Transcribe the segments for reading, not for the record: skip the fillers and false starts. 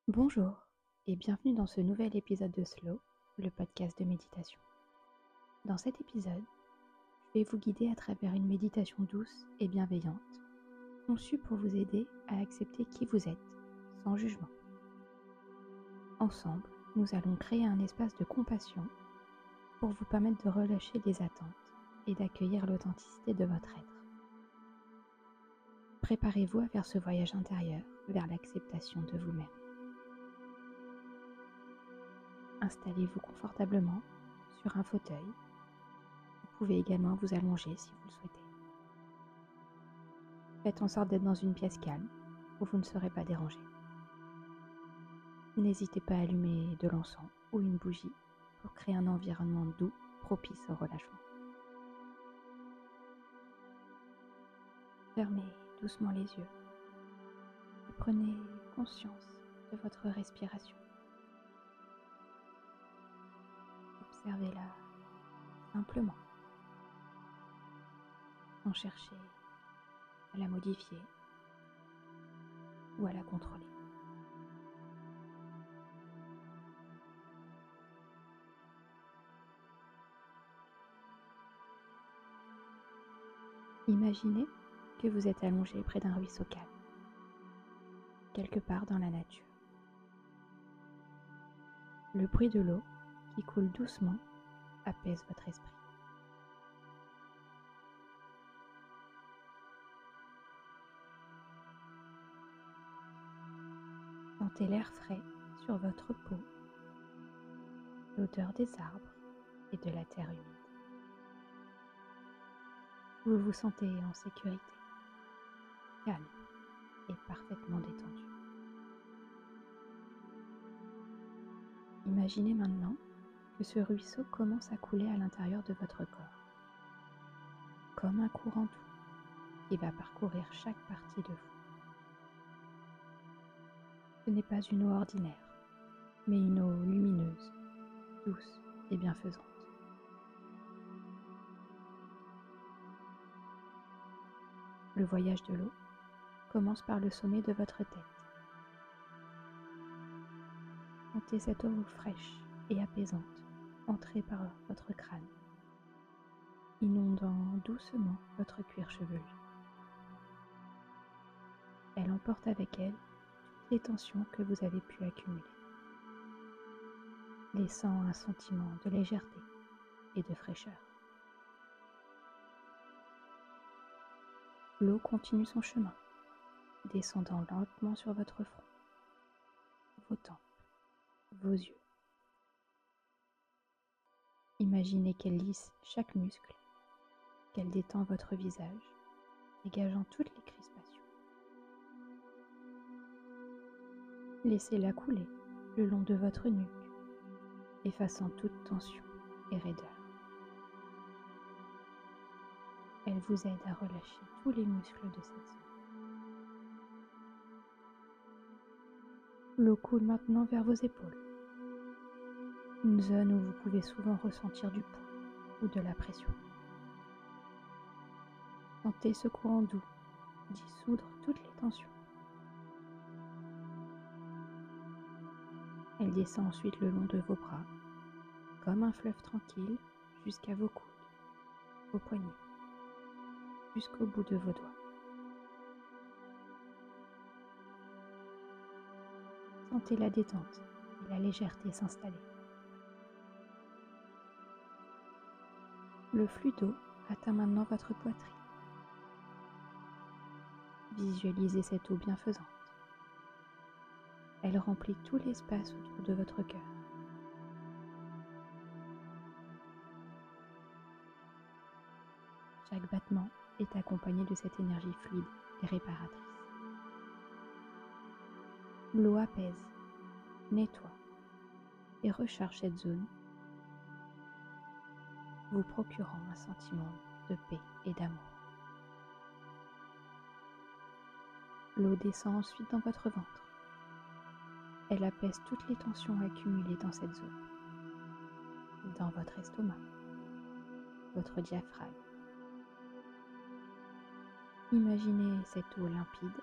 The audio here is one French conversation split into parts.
Bonjour et bienvenue dans ce nouvel épisode de Slow, le podcast de méditation. Dans cet épisode, je vais vous guider à travers une méditation douce et bienveillante, conçue pour vous aider à accepter qui vous êtes, sans jugement. Ensemble, nous allons créer un espace de compassion pour vous permettre de relâcher les attentes et d'accueillir l'authenticité de votre être. Préparez-vous à faire ce voyage intérieur vers l'acceptation de vous-même. Installez-vous confortablement sur un fauteuil. Vous pouvez également vous allonger si vous le souhaitez. Faites en sorte d'être dans une pièce calme où vous ne serez pas dérangé. N'hésitez pas à allumer de l'encens ou une bougie pour créer un environnement doux propice au relâchement. Fermez doucement les yeux et prenez conscience de votre respiration. Observez-la simplement, sans chercher à la modifier ou à la contrôler. Imaginez que vous êtes allongé près d'un ruisseau calme, quelque part dans la nature. Le bruit de l'eau qui coule doucement apaise votre esprit. Sentez l'air frais sur votre peau, l'odeur des arbres et de la terre humide. Vous vous sentez en sécurité, calme et parfaitement détendu. Imaginez maintenant que ce ruisseau commence à couler à l'intérieur de votre corps, comme un courant doux qui va parcourir chaque partie de vous. Ce n'est pas une eau ordinaire, mais une eau lumineuse, douce et bienfaisante. Le voyage de l'eau commence par le sommet de votre tête. Sentez cette eau fraîche et apaisante entrer par votre crâne, inondant doucement votre cuir chevelu. Elle emporte avec elle toutes les tensions que vous avez pu accumuler, laissant un sentiment de légèreté et de fraîcheur. L'eau continue son chemin, descendant lentement sur votre front, vos tempes, vos yeux. Imaginez qu'elle lisse chaque muscle, qu'elle détend votre visage, dégageant toutes les crispations. Laissez-la couler le long de votre nuque, effaçant toute tension et raideur. Elle vous aide à relâcher tous les muscles de cette zone. L'eau coule maintenant vers vos épaules, une zone où vous pouvez souvent ressentir du poids ou de la pression. Sentez ce courant doux dissoudre toutes les tensions. Elle descend ensuite le long de vos bras, comme un fleuve tranquille, jusqu'à vos coudes, vos poignets, jusqu'au bout de vos doigts. Sentez la détente et la légèreté s'installer. Le flux d'eau atteint maintenant votre poitrine. Visualisez cette eau bienfaisante. Elle remplit tout l'espace autour de votre cœur. Chaque battement est accompagné de cette énergie fluide et réparatrice. L'eau apaise, nettoie et recharge cette zone, vous procurant un sentiment de paix et d'amour. L'eau descend ensuite dans votre ventre. Elle apaise toutes les tensions accumulées dans cette zone, dans votre estomac, votre diaphragme. Imaginez cette eau limpide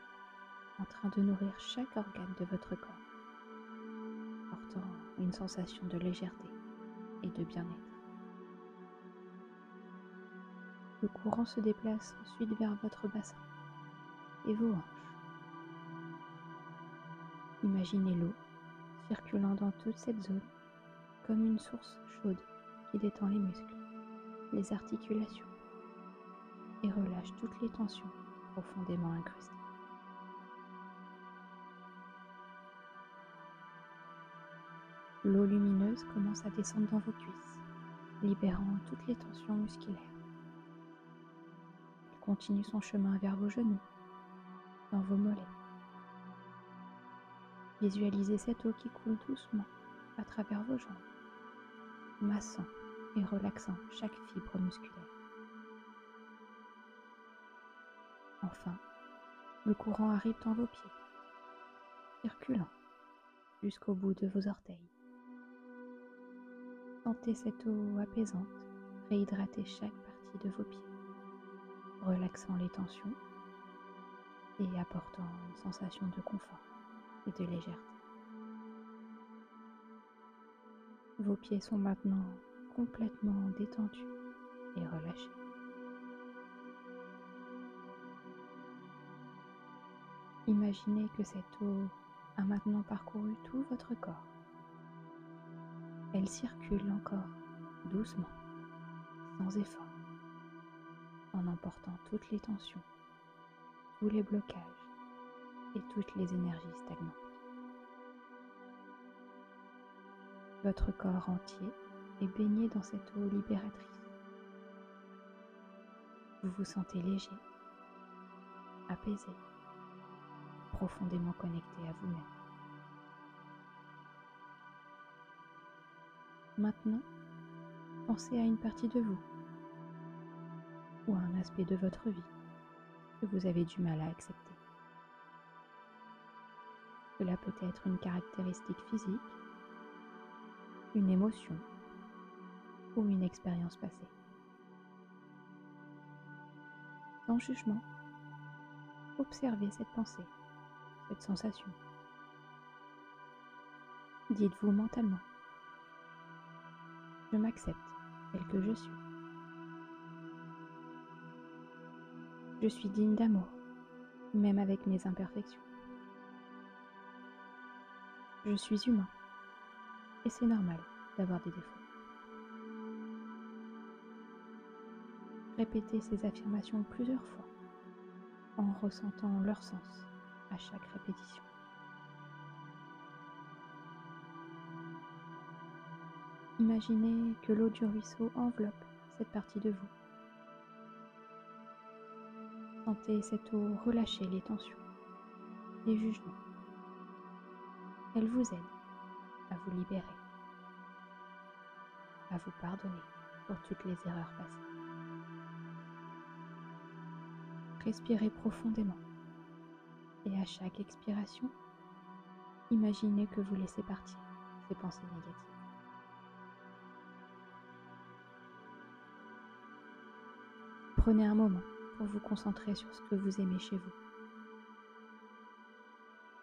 en train de nourrir chaque organe de votre corps, une sensation de légèreté et de bien-être. Le courant se déplace ensuite vers votre bassin et vos hanches. Imaginez l'eau circulant dans toute cette zone comme une source chaude qui détend les muscles, les articulations et relâche toutes les tensions profondément incrustées. L'eau lumineuse commence à descendre dans vos cuisses, libérant toutes les tensions musculaires. Elle continue son chemin vers vos genoux, dans vos mollets. Visualisez cette eau qui coule doucement à travers vos jambes, massant et relaxant chaque fibre musculaire. Enfin, le courant arrive dans vos pieds, circulant jusqu'au bout de vos orteils. Sentez cette eau apaisante réhydrater chaque partie de vos pieds, relaxant les tensions et apportant une sensation de confort et de légèreté. Vos pieds sont maintenant complètement détendus et relâchés. Imaginez que cette eau a maintenant parcouru tout votre corps. Elle circule encore doucement, sans effort, en emportant toutes les tensions, tous les blocages et toutes les énergies stagnantes. Votre corps entier est baigné dans cette eau libératrice. Vous vous sentez léger, apaisé, profondément connecté à vous-même. Maintenant, pensez à une partie de vous ou à un aspect de votre vie que vous avez du mal à accepter. Cela peut être une caractéristique physique, une émotion ou une expérience passée. Sans jugement, observez cette pensée, cette sensation. Dites-vous mentalement: je m'accepte tel que je suis. Je suis digne d'amour, même avec mes imperfections. Je suis humain, et c'est normal d'avoir des défauts. Répétez ces affirmations plusieurs fois, en ressentant leur sens à chaque répétition. Imaginez que l'eau du ruisseau enveloppe cette partie de vous. Sentez cette eau relâcher les tensions, les jugements. Elle vous aide à vous libérer, à vous pardonner pour toutes les erreurs passées. Respirez profondément et à chaque expiration, imaginez que vous laissez partir ces pensées négatives. Prenez un moment pour vous concentrer sur ce que vous aimez chez vous.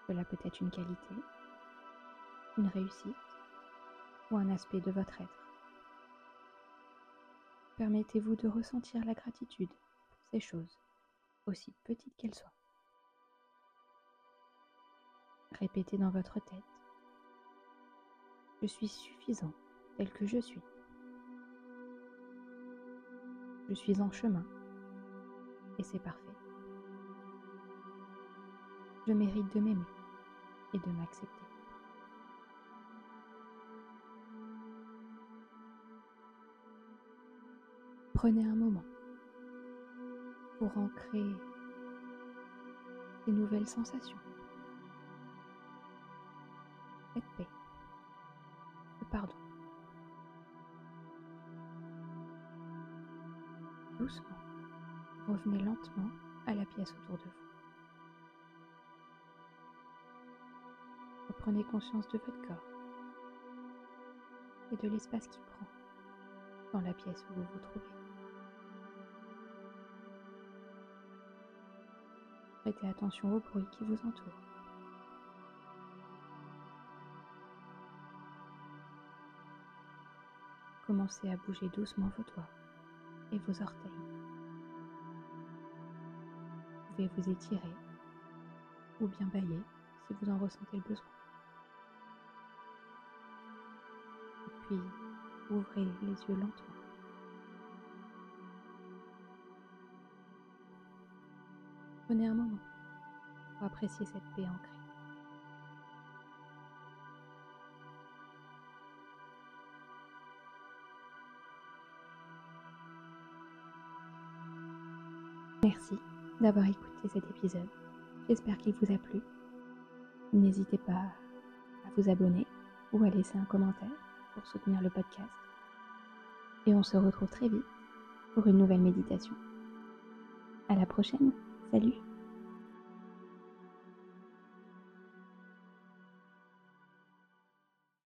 Cela peut être une qualité, une réussite ou un aspect de votre être. Permettez-vous de ressentir la gratitude pour ces choses, aussi petites qu'elles soient. Répétez dans votre tête: je suis suffisant tel que je suis. Je suis en chemin et c'est parfait. Je mérite de m'aimer et de m'accepter. Prenez un moment pour ancrer ces nouvelles sensations, cette paix, ce pardon. Doucement, revenez lentement à la pièce autour de vous. Reprenez conscience de votre corps et de l'espace qu'il prend dans la pièce où vous vous trouvez. Prêtez attention au bruit qui vous entoure. commencez à bouger doucement vos doigts et vos orteils. Vous pouvez vous étirer ou bien bâiller si vous en ressentez le besoin. Et puis, ouvrez les yeux lentement. Prenez un moment pour apprécier cette paix ancrée. Merci d'avoir écouté cet épisode. J'espère qu'il vous a plu. N'hésitez pas à vous abonner ou à laisser un commentaire pour soutenir le podcast. Et on se retrouve très vite pour une nouvelle méditation. À la prochaine. Salut!